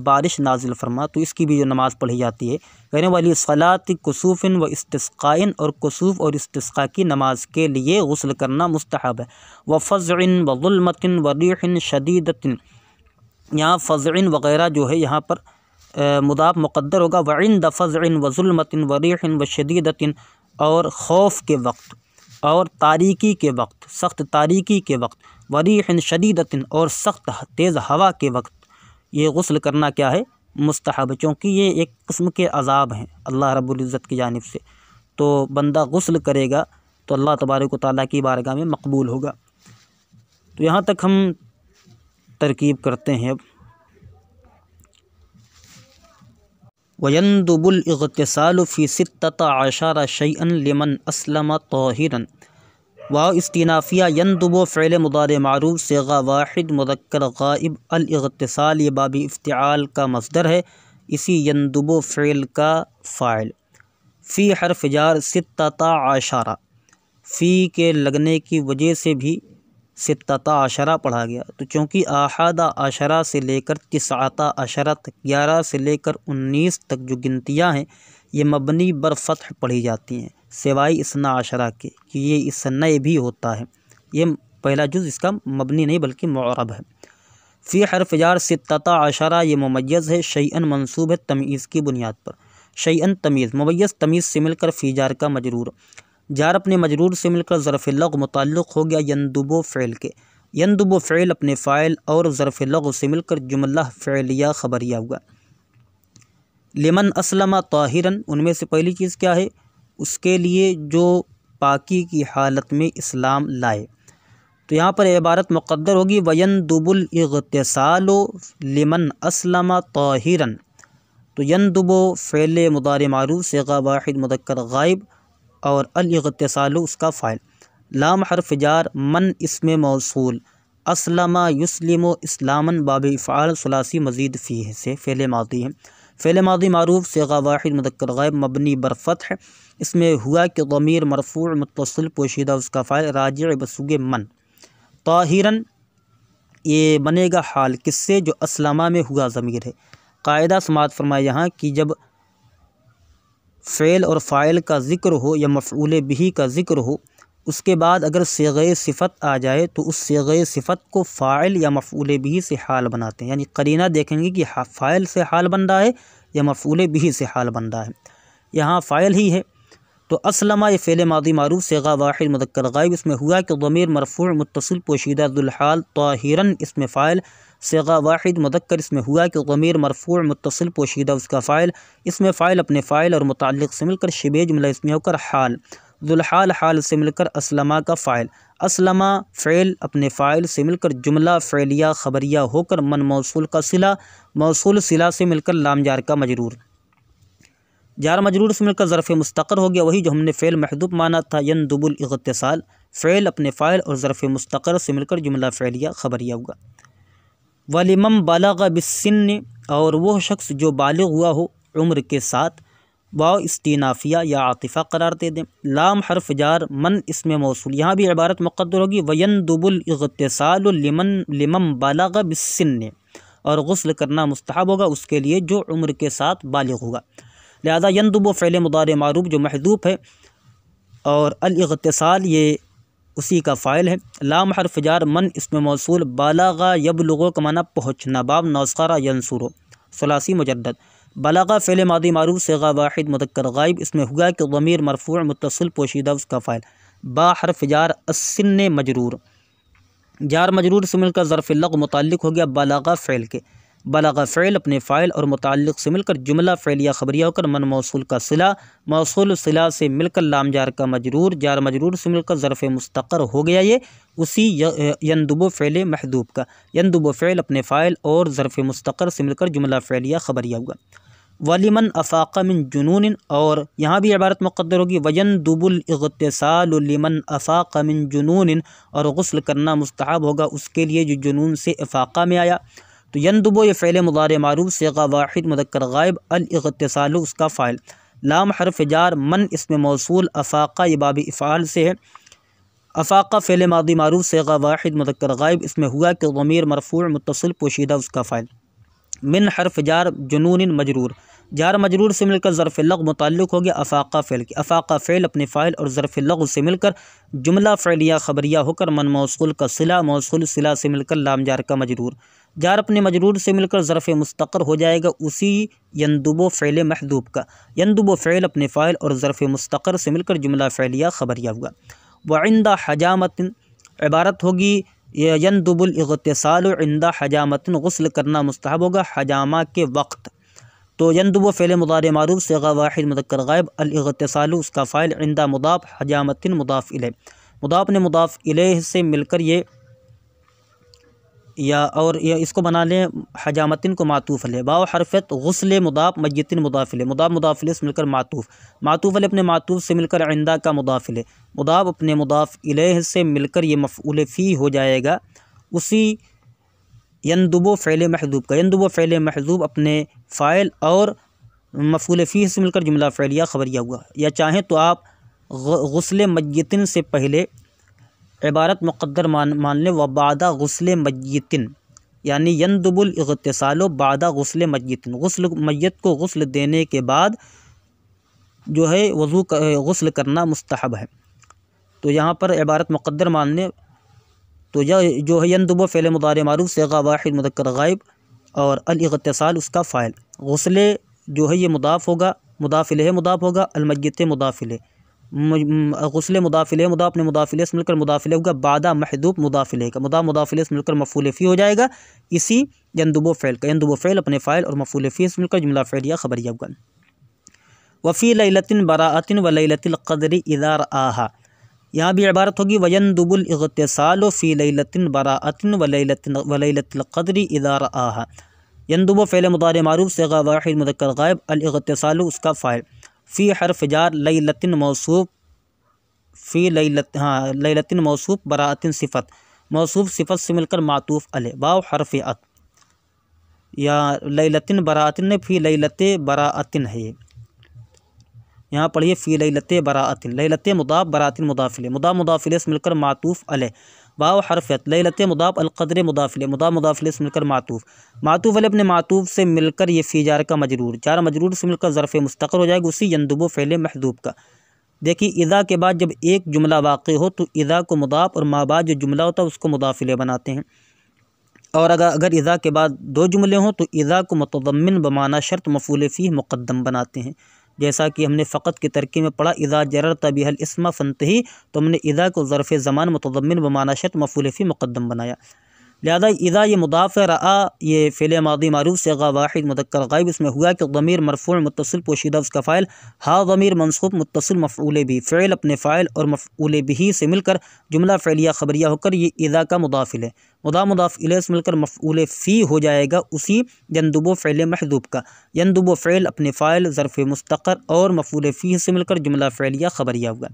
بارش نازل فرما، تو اس کی بھی جو نماز پڑھی جاتی ہے کہنے والی صلاۃ کسوف و استسقاء، اور کسوف اور استسقاء کی نماز کے لیے غسل کرنا مستحب ہے۔ وفزع وظلمۃ وریح شدیدۃ، یہاں فزع وغیرہ جو ہے یہاں پر مضاف مقدر ہوگا۔ وعند فزع وظلمۃ وریح وشدیدۃ، اور خوف کے وقت اور تاریکی کے وقت، سخت تاریکی کے وقت، وریح شدیدۃ، اور سخت تیز ہوا کے وقت یہ غسل کرنا کیا ہے؟ مستحب، چونکہ یہ ایک قسم کے عذاب ہیں اللہ رب العزت کی جانب سے، تو بندہ غسل کرے گا تو اللہ تبارک و تعالیٰ کی بارگاہ میں مقبول ہوگا۔ تو یہاں تک ہم ترکیب کرتے ہیں۔ اب وَيَنْدُبُ الْاِغْتِسَالُ فِي 16 شَيْئًا لِمَنْ أَسْلَمَ طَاهِرًا۔ واو استینافیہ يندب فعل مضارع معروف صیغہ واحد مذکر غائب، الاغتسال یہ باب افتعال کا مصدر ہے، اسی يندب فعل کا فاعل۔ فی حرف جار 16 فی کے لگنے کی وجہ سے بھی 16 پڑھا گیا، تو چونکہ احادہ عشرہ سے لے کر 19 تک، 11 سے لے کر 19 تک جو گنتیاں ہیں یہ مبنی بر فتح پڑھی جاتی ہیں، سوائے 12 کے کہ یہ اثنی بھی ہوتا ہے، یہ پہلا جز اس کا مبنی نہیں بلکہ معرب ہے۔ فی حرف جار 16 یہ ممیز ہے، شیئن منصوب ہے تمییز کی بنیاد پر، شیئن تمیز، ممیز تمیز سے مل کر فی جار کا مجرور، جار اپنے مجرور سے مل کر ظرف لغو متعلق ہو گیا یندبو فعل کے، یندبو فعل اپنے فاعل اور ظرف لغو سے مل کر جملہ فعلیہ خبریہ ہوا۔ لمن اسلم طاہرن، ان میں سے پہلی چیز کیا ہے؟ اس کے لیے جو پاکی کی حالت میں اسلام لائے، تو یہاں پر عبارت مقدر ہوگی وَيَنْدُبُ الْاِغْتِسَالُ لِمَنْ أَسْلَمَ طَاهِرًا، تو يندب فعل مضارع معروف صیغہ واحد مذکر غائب اور الاغتسال اس کا فاعل، لام حرف جار، من اسم موصول، اسلم یسلم اسلاما باب افعال ثلاثی مزید فیہ سے فعل ماضی ہے، فعل ماضی معروف صیغہ واحد مذکر غائب مبنی بر فتح، اس میں ہوا کہ ضمیر مرفوع متصل پوشیدہ اس کا فاعل راجع بسوگ من، طاہرن یہ بنے گا حال کس سے؟ جو اسلمہ میں ہوا ضمیر ہے۔ قاعدہ سماعت فرمائے یہاں کہ جب فعل اور فاعل کا ذکر ہو یا مفعول بہ کا ذکر ہو، اس کے بعد اگر صیغہ صفت آ جائے تو اس صیغہ صفت کو فاعل یا مفعول بہ سے حال بناتے ہیں، یعنی قرینہ دیکھیں گے کہ فاعل سے حال بن رہا ہے یا مفعول بہ سے حال بن رہا ہے، یہاں فاعل ہی ہے، تو اسلمہ یہ فعل ماضی معروف صیغہ واحد مذکر غائب، اس میں ہوا کہ ضمیر مرفوع متصل پوشیدہ ذوالحال، طاہرن اس میں فاعل، صیغہ واحد مذکر اس میں ہوا کہ ضمیر مرفوع متصل پوشیدہ اس کا فاعل، اس میں فاعل اپنے فاعل اور متعلق سے مل کر شبہ جملہ اسمیہ ہو کر حال، ذوالحال حال سے مل کر اسلمہ کا فاعل، اسلمہ فعل اپنے فاعل سے مل کر جملہ فعلیہ خبریہ ہو کر من موصول کا صلہ، موصول صلہ سے مل کر لام جار کا مجرور، جار مجرور سے مل کر ظرف مستقر ہو گیا، وہی جو ہم نے فعل محذوف مانا تھا يندب الاغتسال، فعل اپنے فاعل اور ظرف مستقر سے مل کر جملہ فعلیہ خبریہ ہوگا۔ وَلِمَنْ بَلَغَ بِالسِّنِّ، اور وہ شخص جو بالغ ہوا ہو عمر کے ساتھ، واو استینافیہ یا عاطفہ قرار دے دیں، لام حرف جار، من اسم موصول، یہاں بھی عبارت مقدر ہوگی وَيَنْدُبُ الْاِغْتِسَالُ لِمَنْ بَلَغَ بِالسِّنِّ، اور غسل کرنا مستحب ہوگا اس کے لیے جو عمر کے ساتھ بالغ ہوگا، لہذا يندب فعل مضارع معروف جو محذوف ہے اور الاغتسال یہ اسی کا فاعل ہے، لام حرف جار، من اسم موصول، بالغ یبلغ کا معنی پہنچنا، باب نصر ینصر ثلاثی مجدد، بلغ فعل ماضی معروف صیغہ واحد مذکر غائب، اس میں ہوا کہ ضمیر مرفوع متصل پوشیدہ اس کا فاعل، با حرف جار، السن مجرور، جار مجرور سے مل کر ظرف لغو متعلق ہو گیا بلغ فعل کے، بلغ فعل اپنے فاعل اور متعلق سے مل کر جملہ فعلیہ خبریہ ہو کر من موصول کا صلہ، موصول صلہ سے مل کر لام جار کا مجرور، جار مجرور سے مل کر ظرف مستقر ہو گیا، یہ اسی يندب فعل محذوف کا، يندب فعل اپنے فاعل اور ظرف مستقر سے مل کر جملہ فعلیہ خبریہ ہوگا۔ وَلِمَنْ أَفَاقَ مِنْ جُنُونٍ، اور یہاں بھی عبارت مقدر ہوگی وَيَنْدُبُ الْاِغْتِسَالُ لِمَنْ أَفَاقَ مِنْ جُنُونٍ، اور غسل کرنا مستحب ہوگا اس کے لیے جو جنون سے افاقہ میں آیا، تو يندب یہ فعل مضارع معروف صیغہ واحد مذکر غائب، الاغتسال اس کا فاعل، لام حرف جار، من اسم موصول، افاقہ یہ باب افعال سے ہے، افاقہ فعل ماضی معروف صیغہ واحد مذکر غائب، اس میں ہوا کہ ضمیر مرفوع متصل پوشیدہ اس کا فاعل، من حرف جار، جنون مجرور، جار مجرور سے مل کر ظرف لغو متعلق ہو گیا افاقہ فعل کی، افاقہ فعل اپنے فاعل اور ظرف لغو سے مل کر جملہ فعلیہ خبریہ ہو کر من موصول کا صلہ، موصول صلہ سے مل کر لام جار کا مجرور، جار اپنے مجرور سے مل کر ظرف مستقر ہو جائے گا اسی يندب فعل محذوف کا، يندب فعل اپنے فاعل اور ظرف مستقر سے مل کر جملہ فعلیہ خبریہ ہوگا۔ وعند حجامت، عبارت ہوگی يندب الاغتسال عند حجامت، غسل کرنا مستحب ہوگا حجامہ کے وقت، تو یندب فعل مضارع معروف صیغہ واحد مذکر غائب، الاغتسال اس کا فاعل، عند مضاف، حجامت مضاف الیہ، مضاف نے مضاف الیہ سے مل کر یہ اس کو بنا لیں حجامتن کو معطوف علیہ، واو حرفت، غسل مضاف، میتن مضاف الیہ، مضاف مضاف الیہ سے مل کر معطوف، معطوف علیہ اپنے معطوف سے مل کر عندہ کا مضاف الیہ، مضاف اپنے مضاف الیہ سے مل کر یہ مفعول فی ہو جائے گا اسی یندب فعل محذوب کا، یندب فعل محذوب اپنے فاعل اور مفعول فی سے مل کر جملہ فعلیہ خبریہ ہوا، یا چاہیں تو آپ غسل میتن سے پہلے عبارت مقدر مان لیں، وبعد غسل میتن، یعنی یندب الاغتسال بعد غسل میتن، غسل میت کو غسل دینے کے بعد جو ہے غسل کرنا مستحب ہے، تو یہاں پر عبارت مقدر مان لیں، تو یہ جو ہے یندب فعل مضارع معروف صیغہ واحد مذکر غائب اور الاغتسال اس کا فاعل، غسل جو ہے یہ مضاف ہوگا، مضاف الیہ مضاف ہوگا، المیت مضاف الیہ، غسل مضاف الیہ مضاف نے مضاف الیہ سے مل کر مضاف الیہ ہوگا، بعد محذوف مضاف الیہ کا، مضاف الیہ سے مل کر مفعول فی ہو جائے گا اسی یندب فعل کا، یندب فعل اپنے فاعل اور مفعول فی سے مل کر جملہ فعلیہ خبریہ ہوگا۔ وفی لیلۃ براءۃ ولیلۃ القدر اذا رآہا، یہاں بھی عبارت ہوگی ویندب الاغتسال فی لیلۃ براءۃ ولیلۃ القدر اذا رآہا، یندب فعل مضارع معروف صیغہ واحد مذکر غائب، الاغتسال اس کا فاعل، فی حرف جار، لیلۃ موصوف، فی لیلۃ موصوف، براءۃ صفت، موصوف صفت سے مل کر معطوف علیہ، واو حرف عطف، یا لیلۃ براءۃ نے فی لیلۃ براءۃ ہے، یہاں پڑھیے فی لیلۃ براءۃ، لیلۃ مضاف، براءۃ مضاف الیہ، مضاف الیہ سے مل کر معطوف علیہ، واو حرف عطف، لیلۃ مضاف، القدر مضاف الیہ، مضاف الیہ سے مل کر معطوف علیہ اپنے معطوف سے مل کر یہ فی جار کا مجرور، جار مجرور سے مل کر ظرف مستقر ہو جائے گا اسی یندب فعل محذوب کا۔ دیکھیے اذا کے بعد جب ایک جملہ واقع ہو تو اذا کو مضاف اور ما بعد جو جملہ ہوتا ہے اس کو مضاف الیہ بناتے ہیں، اور اگر اذا کے بعد دو جملے ہوں تو اذا کو متضمن بمعنی شرط مفعول فیہ مقدم بناتے ہیں، جیسا کہ ہم نے فقط کی ترکیب میں پڑھا اذا جررت بها الاسم فانتہی، تو ہم نے اذا کو ظرف زمان متضمن بمعنی شرط مفعول فیہ مقدم بنایا، لہذا اذا یہ مضاف ہے، رآ یہ فعل ماضی معروف صیغہ واحد مذکر غائب، اس میں ہوا کہ ضمیر مرفوع متصل پوشیدہ اس کا فاعل، ہا ضمیر منصوب متصل مفعول بھی، فعل اپنے فاعل اور مفعول بھی سے مل کر جملہ فعلیہ خبریہ ہو کر یہ اذا کا مضاف الیہ، مضاف الیہ سے مل کر مفعول فی ہو جائے گا اسی یندب فعل محذوب کا، یندب فعل اپنے فاعل ظرف مستقر اور مفعول فی سے مل کر جملہ فعلیہ خبریہ ہوگا۔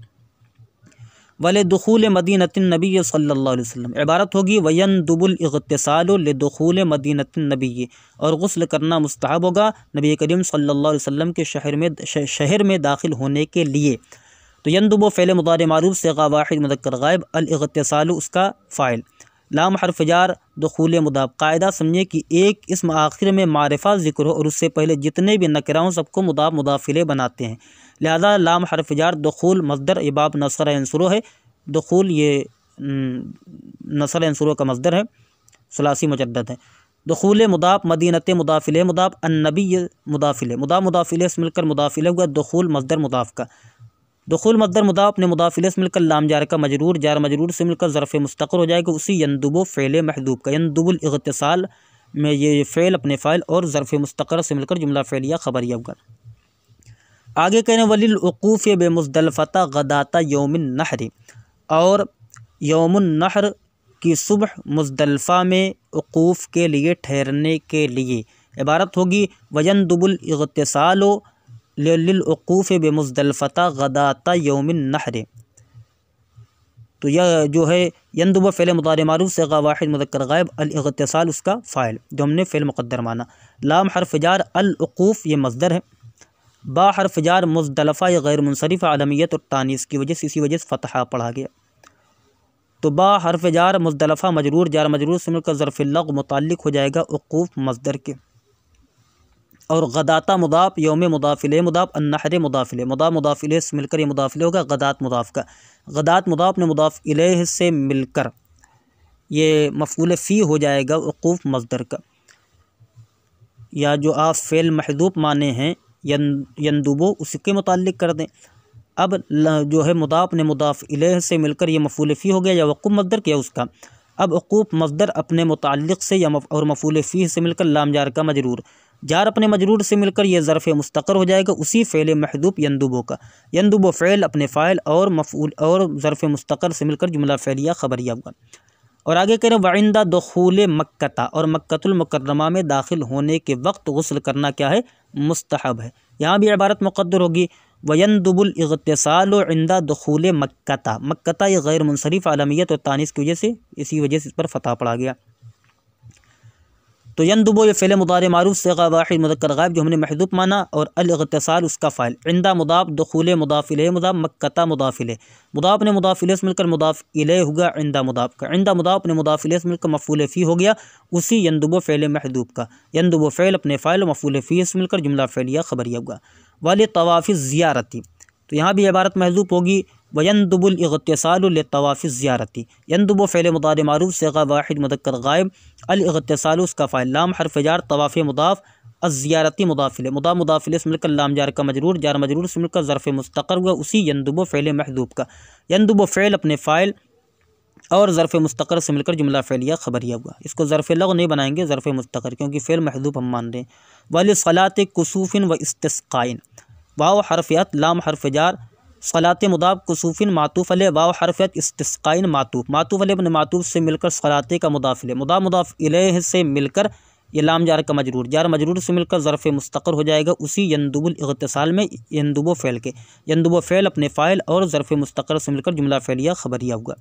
وَلِدُخُولِ مدینۃ النبی صلی اللہ علیہ وسلم، عبارت ہوگی وَيَنْدُبُ الْإِغْتِسَالُ لِدُخُولِ مدینۃ النبی، اور غسل کرنا مستحب ہوگا نبی کریم صلی اللہ علیہ وسلم کے شہر میں داخل ہونے کے لیے، تو یندب فعل مضارع معروف صیغہ واحد مذکر غائب، الاغتسال اس کا فاعل، لام حرف جار، دخول مضاف، قاعدہ سمجھے کہ ایک اسم آخر میں معرفہ ذکر ہو اور اس سے پہلے جتنے بھی نکرہ ہوں سب کو مضاف الیہ بناتے ہیں، لہذا لام حرف جار، دخول مصدر، یہ باب نصر ینصرو ہے، دخول یہ نصر ینصرو کا مصدر ہے، ثلاثی مجدد ہے، دخول مضاف، مدینۃ مضاف الیہ مضاف، النبی مضاف الیہ، مضاف الیہ سے مل کر مضاف الیہ ہوا، دخول مصدر مضاف کا، دخول مصدر مضاف اپنے مضاف الیہ سے مل کر لام جار کا مجرور، جار مجرور سے مل کر ظرف مستقر ہو جائے گا اسی یندب فعل محذوب کا، یندب الاغتسال میں یہ فعل اپنے فاعل اور ظرف مستقر سے مل کر جملہ فعلیہ خبریہ ہوگا۔ آگے کہنے وَلِلْعُقُوفِ بِمُزْدَلِفَةَ غَدَاةَ یوم النحر، اور یوم النحر کی صبح مزدلفہ میں وقوف کے لیے ٹھہرنے کے لیے، عبارت ہوگی وَيَنْدُبُ الْإِغْتِسَالُ لِلْعُقُوفِ بِمُزْدَلِفَةَ غَدَاةَ یوم النحر، تو یہ جو ہے یندب فعل مضارع معروف صیغہ واحد مذکر غائب، الاغتسال اس کا فاعل جو ہم نے فعل مقدر مانا، لام حرف جار، العقوف یہ مصدر ہے، با حرف جار، مزدلفہ یہ غیر منصرف عالمیت اور تانیث کی وجہ سے اسی وجہ سے فتحہ پڑھا گیا، تو با حرف جار مزدلفہ مجرور، جار مجرور سے مل کر ظرف اللغو متعلق ہو جائے گا وقوف مصدر کے، اور غداتا مضاف، یوم مضاف الیہ مضاف، النحر مضاف الیہ، مضاف الیہ سے مل کر یہ مضاف الیہ ہوگا، غدات مضاف کا، غدات مضاف نے مضاف الیہ سے مل کر یہ مفعول فی ہو جائے گا وقوف مصدر کا، یا جو آپ فعل محذوف مانے ہیں یندبو اس کے متعلق کر دیں، اب جو ہے مضاف نے مضاف الیہ سے مل کر یہ مفعول فی ہو گیا یا وقوف مصدر کیا اس کا، اب وقوف مصدر اپنے متعلق سے یا اور مفعول فی سے مل کر لام جار کا مجرور، جار اپنے مجرور سے مل کر یہ ظرف مستقر ہو جائے گا اسی فعل محذوف يندب کا، يندب فعل اپنے فاعل اور مفعول اور ظرف مستقر سے مل کر جملہ فعلیہ خبریہ ہوگا۔ اور آگے کہہ رہے ہیں وعند دخول مکہ، اور مکۃ المکرمہ میں داخل ہونے کے وقت غسل کرنا کیا ہے؟ مستحب ہے۔ یہاں بھی عبارت مقدر ہوگی وَيَنْدُبُ الْاغْتِسَالُ عِنْدَ دُخُولِ مَكَّةَ، مکہ یہ غیر منصرف علمیت اور تانیث کی وجہ سے اسی وجہ سے اس پر فتح پڑا گیا۔ تو یندب یہ فعل مضارع معروف صیغہ واحد مذکر غائب جو ہم نے محذوف مانا، اور الاغتسال اس کا فاعل، عند مضاف، دخول مضاف الیہ مضاف، مکہ مضاف الیہ، مضاف نے مضاف الیہ سے مل کر مضاف الیہ ہوگا عند مضاف کا، عند مضاف نے مضاف الیہ سے مل کر مفعول فی ہو گیا اسی یندب فعل محذوف کا، یندب فعل اپنے فاعل و مفعول فی سے مل کر جملہ فعلیہ خبریہ ہوگا۔ وَلِطَوَافِ الزِّيَارَةِ، تو یہاں بھی عبارت محذوف ہوگی وَيَنْدُبُ الْاغْتِسَالُ لِطَوَافِ الزِّيَارَةِ، يندب فعل مضارع معروف صیغہ واحد مذکر غائب، الاغتسال اس کا فاعل، لام حرف جار، طواف مضاف، الزیارتی مضاف الیہ، مضاف الیہ سے مل کر لام جار کا مجرور، جار مجرور سے مل کر ظرف مستقر ہوا اسی یندب فعل محذوف کا، یندب فعل اپنے فاعل اور ظرف مستقر سے مل کر جملہ فعلیہ خبریہ ہوا۔ اس کو ظرف لغو نہیں بنائیں گے، ظرف مستقر، کیونکہ فعل محذوف ہم مان رہے ہیں۔ وَلِصَلَاةِ كُسُوفٍ وَاسْتِسْقَاءٍ، واو حرف عطف، لام حرف جار، صلاۃ مضاف، کسوف معطوف علیہ، واو حرف عطف، استسقاء معطوف، معطوف علیہ اپنے معطوف سے مل کر صلاۃ کا مضاف الیہ، مضاف الیہ سے مل کر یہ لام جار کا مجرور، جار مجرور سے مل کر ظرف مستقر ہو جائے گا اسی یندب الاغتسال میں یندب فعل کے، یندب فعل اپنے فاعل اور ظرف مستقر سے مل کر جملہ فعلیہ خبریہ ہوگا۔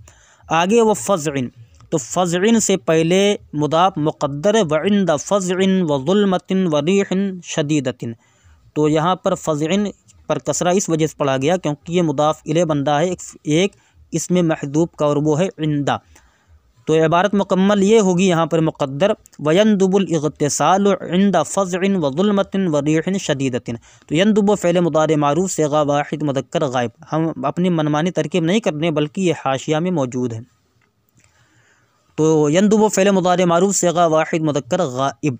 آگے وہ فزعن، تو فزعن سے پہلے مضاف مقدر ہے، وعند فزعن وظلمۃ وریح شدیدۃ، تو یہاں پر فزعن پر کسرہ اس وجہ سے پڑھا گیا کیونکہ یہ مضاف الیہ بندہ ہے ایک اس میں محذوف کا، اور وہ ہے عندہ، تو عبارت مکمل یہ ہوگی یہاں پر مقدر وَيَنْدُبُ الْاغْتِسَالُ عِنْدَ فَزْعٍ وَظُلْمَةٍ وَرِيحٍ شَدِيدَةٍ، تو یندب فعل مضارع معروف صیغہ واحد مذکر غائب، ہم اپنی منمانی ترکیب نہیں کر رہے بلکہ یہ حاشیہ میں موجود ہے۔ تو یندب فعل مضارع معروف صیغہ واحد مذکر غائب،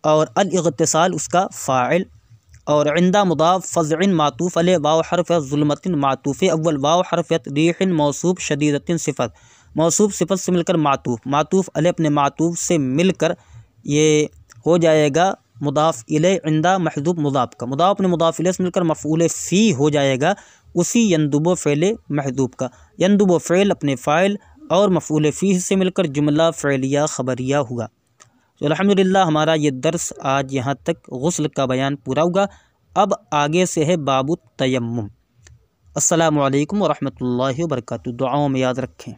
اور الاغتسال اس کا فاعل، اور عندہ مضاف، فزع معطوف علیہ، واو حرف ظلمۃ معطوف اول، واو حرف ریح موصوف، شدیدۃ صفت، موصوف صفت سے مل کر معطوف علیہ اپنے معطوف سے مل کر یہ ہو جائے گا مضاف الیہ عندہ محذوف مضاف کا، مضاف اپنے مضاف الیہ سے مل کر مفعول فی ہو جائے گا اسی یندب فعل محذوف کا، یندب فعل اپنے فاعل اور مفعول فی سے مل کر جملہ فعلیہ خبریہ ہوا۔ تو الحمدللہ ہمارا یہ درس آج یہاں تک غسل کا بیان پورا ہوگا۔ اب آگے سے ہے باب التیمم۔ السلام علیکم ورحمۃ اللہ وبرکاتہ، دعاؤں میں یاد رکھیں۔